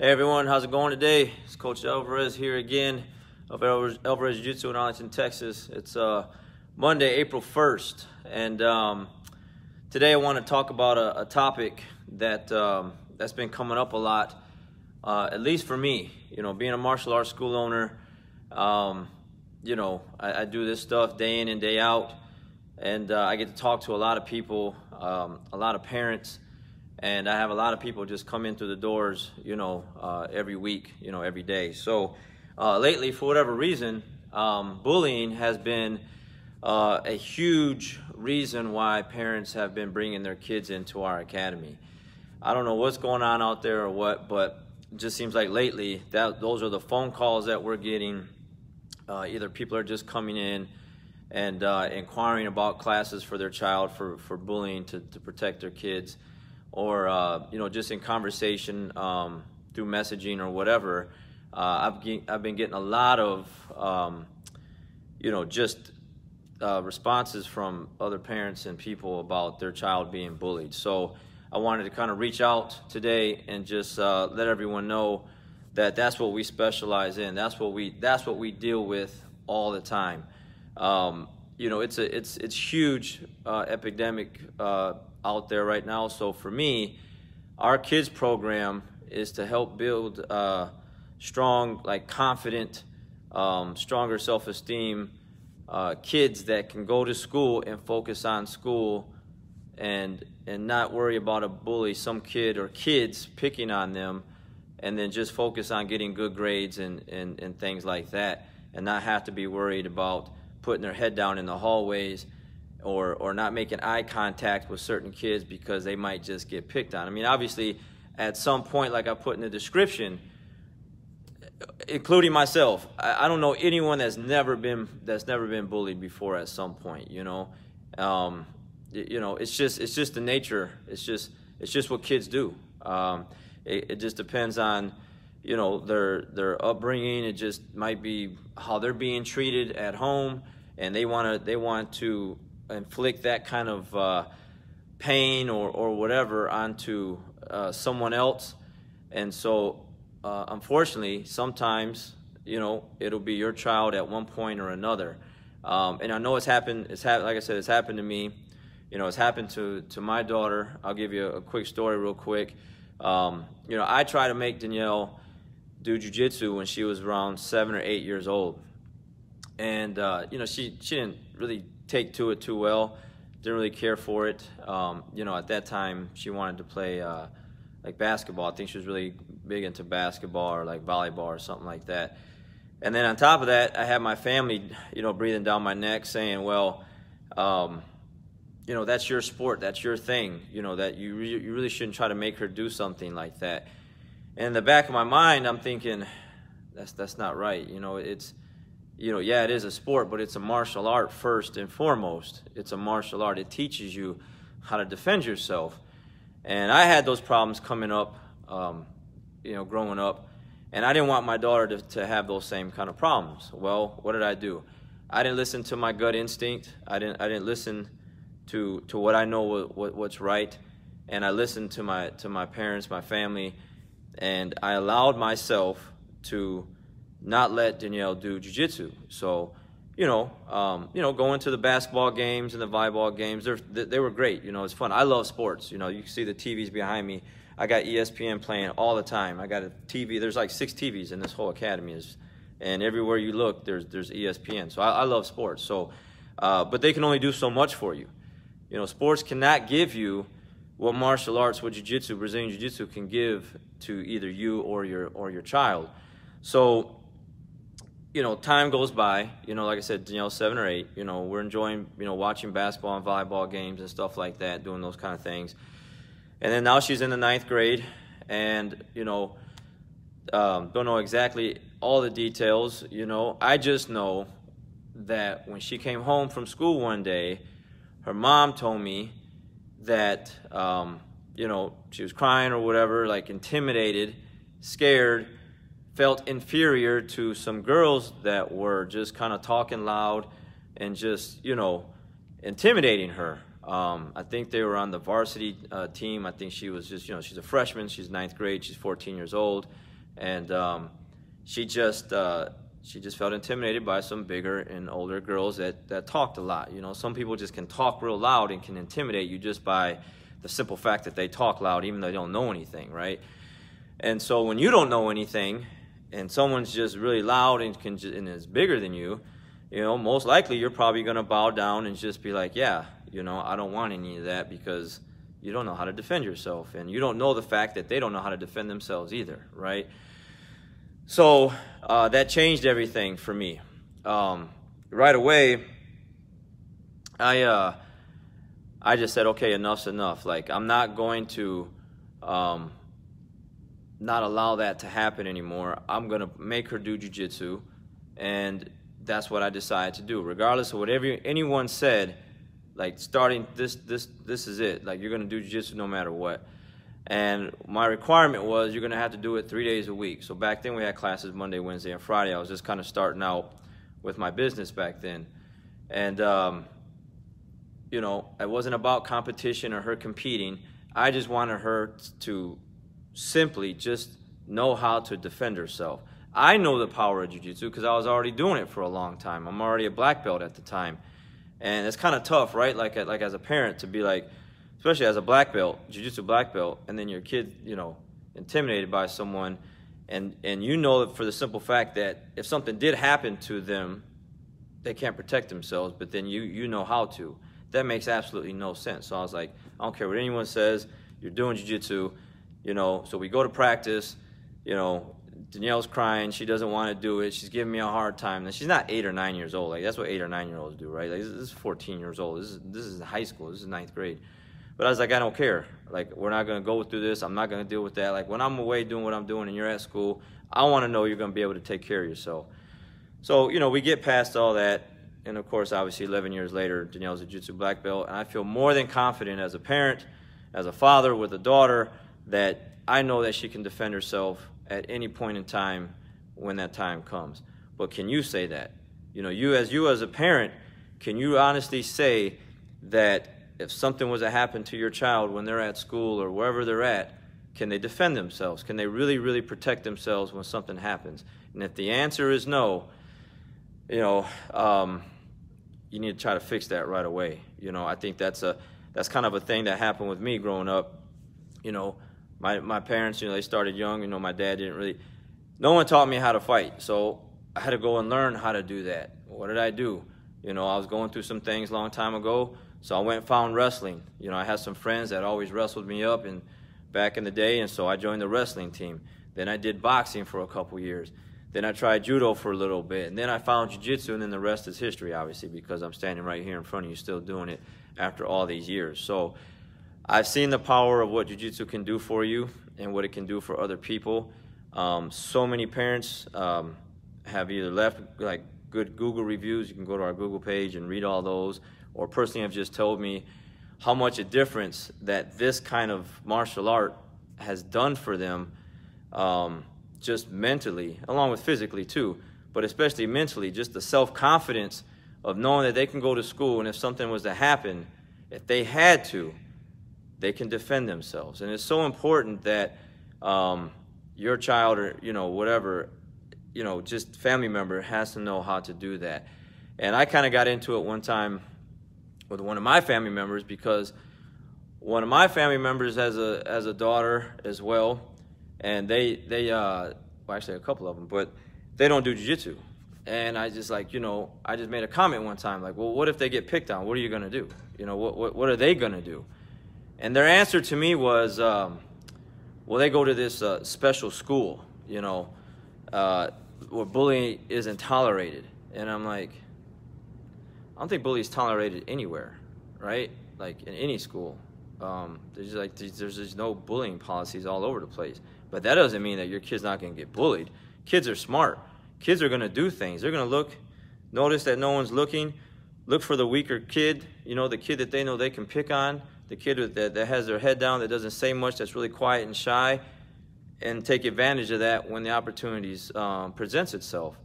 Hey everyone, how's it going today? It's Coach Alvarez here again of Alvarez Jiu-Jitsu in Arlington, Texas. It's Monday, April 1st, and today I want to talk about a topic that that's been coming up a lot, at least for me. You know, being a martial arts school owner, you know, I do this stuff day in and day out, and I get to talk to a lot of people, a lot of parents. And I have a lot of people just come in through the doors, you know, every week, you know, every day. So lately, for whatever reason, bullying has been a huge reason why parents have been bringing their kids into our academy. I don't know what's going on out there or what, but it just seems like lately that those are the phone calls that we're getting. Either people are just coming in and inquiring about classes for their child for bullying to protect their kids, or you know, just in conversation through messaging or whatever. I've been getting a lot of you know, just responses from other parents and people about their child being bullied. So I wanted to kind of reach out today and just let everyone know that that's what we specialize in. That's what we deal with all the time. You know, it's huge epidemic out there right now. So for me, our kids program is to help build strong, like confident, stronger self-esteem kids that can go to school and focus on school and not worry about a bully, some kid or kids picking on them, and then just focus on getting good grades and things like that, and not have to be worried about putting their head down in the hallways or not making eye contact with certain kids because they might just get picked on. I mean, obviously, at some point, like I put in the description, including myself, I don't know anyone that's never been bullied before at some point. You know, you know, it's just the nature. It's just what kids do. It just depends on, you know, their upbringing. It just might be how they're being treated at home, and they want to inflict that kind of pain or whatever onto someone else. And so unfortunately, sometimes, you know, it'll be your child at one point or another. And I know it's happened, like I said, it's happened to me. You know, it's happened to my daughter. I'll give you a quick story real quick. You know, I tried to make Danielle do jiu-jitsu when she was around 7 or 8 years old. And, you know, she didn't really take to it too well, didn't really care for it. You know, at that time, she wanted to play like basketball. I think she was really big into basketball or like volleyball or something like that. And then on top of that, I had my family, you know, breathing down my neck saying, well, you know, that's your sport, that's your thing, you know, that you really shouldn't try to make her do something like that. And in the back of my mind, I'm thinking, that's not right. You know, it's, you know, yeah, it is a sport, but it's a martial art first and foremost. It's a martial art. It teaches you how to defend yourself. And I had those problems coming up, you know, growing up, and I didn't want my daughter to have those same kind of problems. Well, what did I do? I didn't listen to my gut instinct. I didn't listen to what I know what's right, and I listened to my parents, my family, and I allowed myself to not let Danielle do jiu-jitsu. So, you know, going to the basketball games and the volleyball games, they were great. You know, it's fun. I love sports. You know, you can see the TVs behind me. I got ESPN playing all the time. I got a TV. There's like 6 TVs in this whole academy, and everywhere you look, there's ESPN. So I love sports. So, but they can only do so much for you. You know, sports cannot give you what martial arts, what jiu-jitsu, Brazilian jiu-jitsu can give to either you or your child. So, you know, time goes by. You know, like I said, Danielle's 7 or 8. You know, we're enjoying, you know, watching basketball and volleyball games and stuff like that, doing those kind of things. And then now she's in the 9th grade, and, you know, don't know exactly all the details. You know, I just know that when she came home from school one day, her mom told me that, you know, she was crying or whatever, like intimidated, scared, felt inferior to some girls that were just kind of talking loud and just, you know, intimidating her. I think they were on the varsity team. I think she was just, you know, she's a freshman, she's 9th grade, she's 14 years old. and she just felt intimidated by some bigger and older girls that talked a lot. You know, some people just can talk real loud and can intimidate you just by the simple fact that they talk loud, even though they don't know anything, right? And so when you don't know anything, and someone's just really loud and is bigger than you, you know, most likely you're probably going to bow down and just be like, yeah, you know, I don't want any of that, because you don't know how to defend yourself, and you don't know the fact that they don't know how to defend themselves either, right? So that changed everything for me. Right away, I just said, okay, enough's enough. Like, I'm not going to not allow that to happen anymore. I'm going to make her do jiu-jitsu, and that's what I decided to do. Regardless of whatever anyone said, like, starting this is it. Like, you're going to do jiu-jitsu no matter what. And my requirement was you're going to have to do it 3 days a week. So back then we had classes Monday, Wednesday, and Friday. I was just kind of starting out with my business back then. And, you know, it wasn't about competition or her competing. I just wanted her to simply just know how to defend herself. I know the power of jiu-jitsu because I was already doing it for a long time. I'm already a black belt at the time. And it's kind of tough, right? Like as a parent to be like, especially as a black belt, jiu-jitsu black belt, and then your kid, you know, intimidated by someone, and you know that for the simple fact that if something did happen to them, they can't protect themselves, but then you know how to. That makes absolutely no sense. So I was like, I don't care what anyone says, you're doing jiu-jitsu, you know. So we go to practice, you know, Danielle's crying, she doesn't want to do it, she's giving me a hard time. And she's not 8 or 9 years old, like that's what 8 or 9-year-olds do, right? Like this is 14 years old, this is high school, this is 9th grade. But I was like, I don't care. Like, we're not going to go through this. I'm not going to deal with that. Like, when I'm away doing what I'm doing and you're at school, I want to know you're going to be able to take care of yourself. So, you know, we get past all that. And, of course, obviously, 11 years later, Danielle's a jiu-jitsu black belt. And I feel more than confident as a parent, as a father with a daughter, that I know that she can defend herself at any point in time when that time comes. But can you say that? You know, you as a parent, can you honestly say that if something was to happen to your child when they're at school or wherever they're at, can they defend themselves? Can they really, really protect themselves when something happens? And if the answer is no, you know, you need to try to fix that right away. You know, I think that's kind of a thing that happened with me growing up. You know, my parents, you know, they started young. You know, my dad didn't really, no one taught me how to fight. So I had to go and learn how to do that. What did I do? You know, I was going through some things a long time ago. So I went and found wrestling. You know, I had some friends that always wrestled me up and back in the day, and so I joined the wrestling team. Then I did boxing for a couple years. Then I tried judo for a little bit. And then I found jiu-jitsu, and then the rest is history, obviously, because I'm standing right here in front of you still doing it after all these years. So I've seen the power of what jiu-jitsu can do for you and what it can do for other people. So many parents have either left like good Google reviews. You can go to our Google page and read all those. Or personally have just told me how much a difference that this kind of martial art has done for them, just mentally, along with physically too, but especially mentally, just the self-confidence of knowing that they can go to school, and if something was to happen, if they had to, they can defend themselves. And it's so important that your child or, you know, whatever, you know, just family member has to know how to do that. And I kind of got into it one time with one of my family members, because one of my family members has a daughter as well, and they well, actually a couple of them, but they don't do jiu-jitsu. And I just, like, you know, I just made a comment one time, like, well, what if they get picked on? What are you going to do? You know, what are they going to do? And their answer to me was, well, they go to this special school, you know, where bullying isn't tolerated. And I'm like, I don't think bullying is tolerated anywhere, right? Like in any school. There's just no bullying policies all over the place. But that doesn't mean that your kid's not going to get bullied. Kids are smart. Kids are going to do things. They're going to look, notice that no one's looking, look for the weaker kid, you know, the kid that they know they can pick on, the kid that has their head down, that doesn't say much, that's really quiet and shy, and take advantage of that when the opportunities presents itself.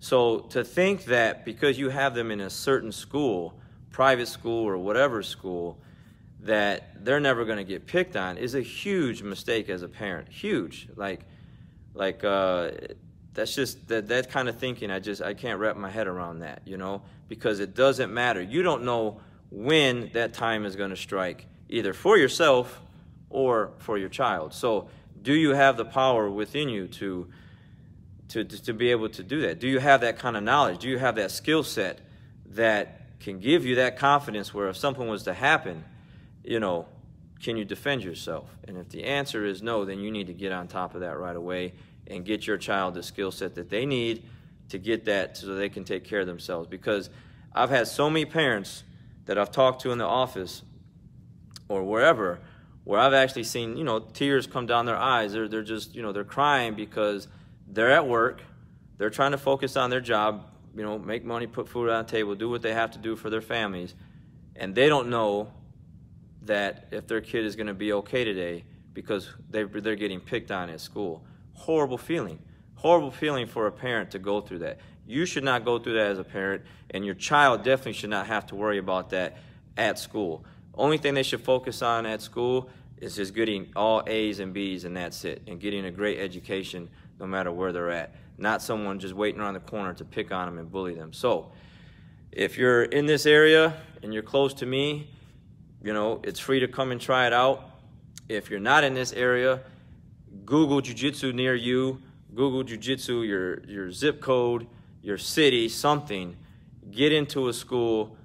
So to think that because you have them in a certain school, private school or whatever school, that they're never going to get picked on is a huge mistake as a parent. Huge. Like, Like, that's just that kind of thinking. I can't wrap my head around that, you know, because it doesn't matter. You don't know when that time is going to strike, either for yourself or for your child. So do you have the power within you to be able to do that? Do you have that kind of knowledge? Do you have that skill set that can give you that confidence where if something was to happen, you know, can you defend yourself? And if the answer is no, then you need to get on top of that right away and get your child the skill set that they need to get that so they can take care of themselves. Because I've had so many parents that I've talked to in the office or wherever, where I've actually seen, you know, tears come down their eyes. They're just, you know, they're crying because they're at work, they're trying to focus on their job, you know, make money, put food on the table, do what they have to do for their families, and they don't know that if their kid is going to be okay today because they're getting picked on at school. Horrible feeling for a parent to go through that. You should not go through that as a parent, and your child definitely should not have to worry about that at school. Only thing they should focus on at school is just getting all A's and B's, and that's it, and getting a great education no matter where they're at, not someone just waiting around the corner to pick on them and bully them. So if you're in this area and you're close to me, you know, it's free to come and try it out. If you're not in this area, Google jiu-jitsu near you, Google jiu-jitsu, your zip code, your city, something. Get into a school,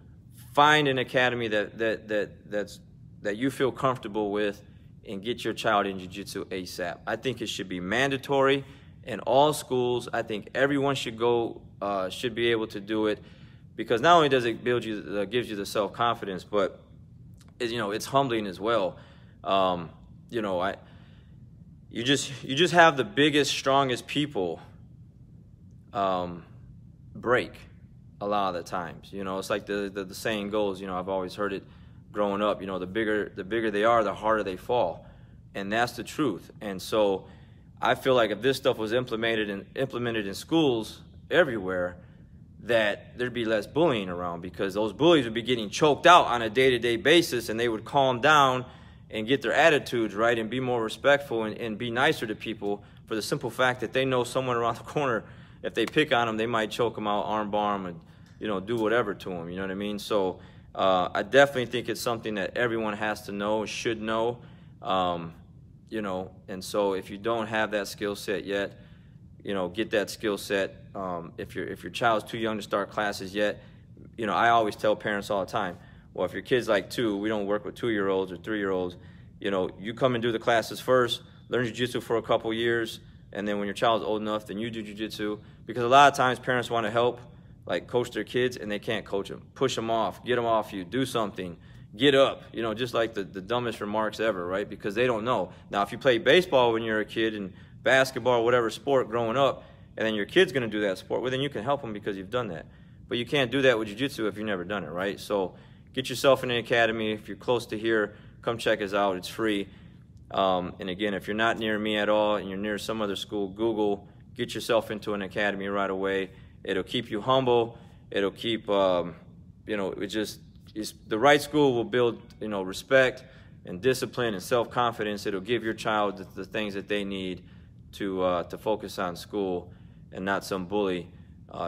find an academy that you feel comfortable with, and get your child in jiu-jitsu ASAP. I think it should be mandatory in all schools. I think everyone should go, should be able to do it, because not only does it build you, gives you the self-confidence, but you know, it's humbling as well. You know, you just have the biggest, strongest people break a lot of the times. You know, it's like the saying goes, you know, I've always heard it growing up, you know, the bigger they are, the harder they fall. And that's the truth. And so I feel like if this stuff was implemented in schools everywhere, that there'd be less bullying around, because those bullies would be getting choked out on a day-to-day basis, and they would calm down and get their attitudes right and be more respectful and be nicer to people, for the simple fact that they know someone around the corner, if they pick on them, they might choke them out, arm bar them, and, you know, do whatever to them, you know what I mean? So I definitely think it's something that everyone has to know, should know, you know, and so if you don't have that skill set yet, you know, get that skill set. If your child's too young to start classes yet, you know, I always tell parents all the time, well, if your kid's like 2, we don't work with 2-year-olds or 3-year-olds, you know, you come and do the classes first, learn jiu-jitsu for a couple years, and then when your child's old enough, then you do jiu-jitsu. Because a lot of times parents want to help, like coach their kids, and they can't coach them. Push them off, get them off you, do something, get up, you know, just like the dumbest remarks ever, right? Because they don't know. Now, if you play baseball when you're a kid, and basketball, whatever sport growing up, and then your kid's going to do that sport, well, then you can help them because you've done that. But you can't do that with jiu-jitsu if you've never done it, right? So get yourself in an academy. If you're close to here, come check us out. It's free. And again, if you're not near me at all and you're near some other school, Google, get yourself into an academy right away. It'll keep you humble. It'll keep, you know, the right school will build, you know, respect and discipline and self-confidence. It'll give your child the things that they need to focus on school and not some bully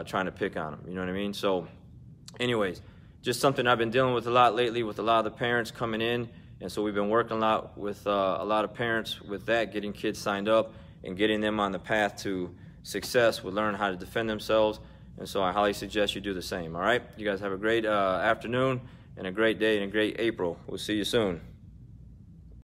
trying to pick on them. You know what I mean? So anyways, just something I've been dealing with a lot lately with a lot of the parents coming in. And so we've been working a lot with a lot of parents with that, getting kids signed up and getting them on the path to success with learning how to defend themselves. And so I highly suggest you do the same, all right? You guys have a great afternoon and a great day and a great April. We'll see you soon.